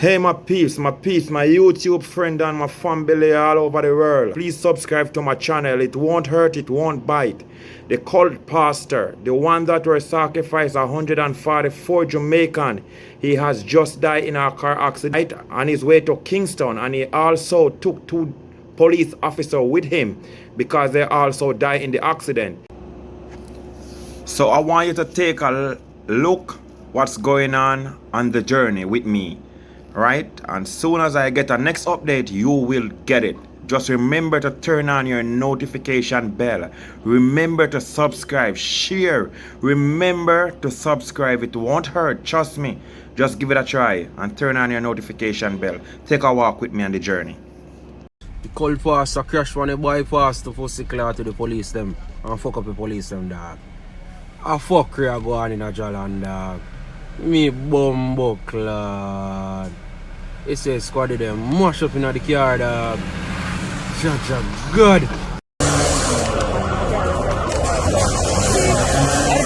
Hey my peeps, my YouTube friend and my family all over the world. Please subscribe to my channel. It won't hurt, it won't bite. The cult pastor, the one that was sacrificed 144 Jamaican, he has just died in a car accident on his way to Kingston, and he also took 2 police officers with him because they also died in the accident. So I want you to take a look what's going on the journey with me. Right, and soon as I get a next update, you will get it. Just remember to turn on your notification bell. Remember to subscribe, share. Remember to subscribe. It won't hurt, trust me. Just give it a try and turn on your notification bell. Take a walk with me on the journey. The cult pastor crash one the boy pastor for sickler to the police them and fuck up the police them, dog. A fuck real go on in a jalan, dog. Me bumbo clad. It says squad of them mash up in the car, dog. Judge God. I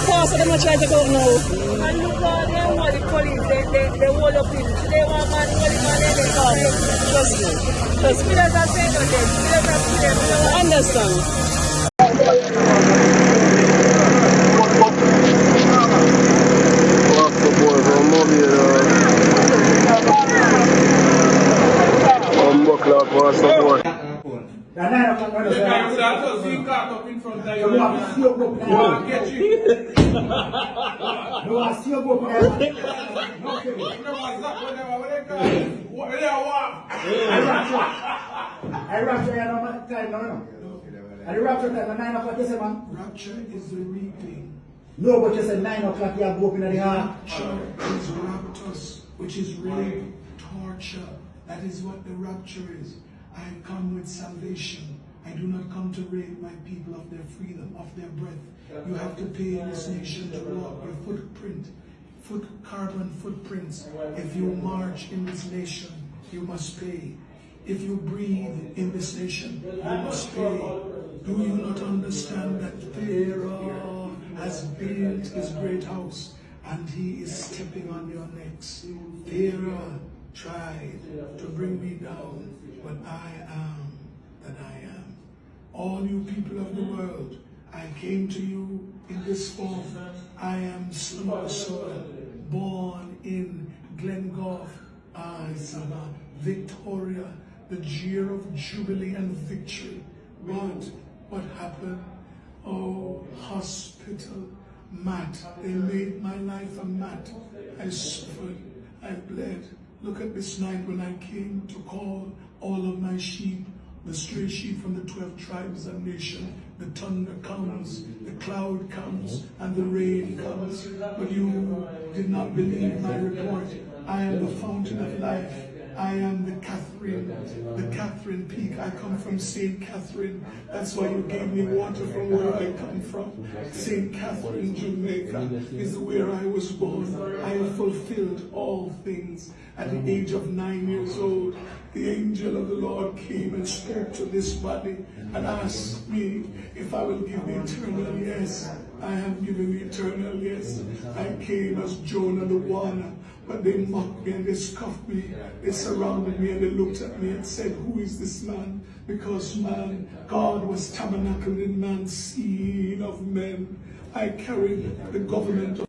pass them a try to go now. And look at them what the police they hold up him. They want man hold him and then they come. Trust me. Trust me that I say to them. Me that I say to them. Understand? Rapture is the reaping. No, but you said 9 o'clock you have open at the heart. Rapture is raptus, which is rape, torture. That is what the rapture is. I come with salvation. I do not come to rape my people of their freedom, of their breath. You have to pay in this nation to walk your footprint, carbon footprints. If you march in this nation, you must pay. If you breathe in this nation, you must pay. Do you not understand that Pharaoh has built his great house and he is stepping on your necks? Pharaoh tried to bring me down, but I am that I am. All you people of the world, I came to you in this form. I am Soul, born in Glengoff, Victoria, the year of jubilee and victory. What happened? Oh, hospital, mat. They made my life a mat. I suffered, I bled. Look at this night when I came to call all of my sheep, the stray sheep from the 12 tribes and nation. The thunder comes, the cloud comes, and the rain comes. But you did not believe my report. I am the fountain of life. I am the Catherine Peak. I come from St. Catherine. That's why you gave me water from where I come from. St. Catherine, Jamaica is where I was born. I have fulfilled all things. At the age of 9 years old, the angel of the Lord came and spoke to this body and asked me if I will give the eternal yes. I have given the eternal yes. I came as Jonah the Warner, but they mocked me and they scoffed me. They surrounded me and they looked at me and said, who is this man? Because man, God was tabernacled in man, seed of men. I carried the government of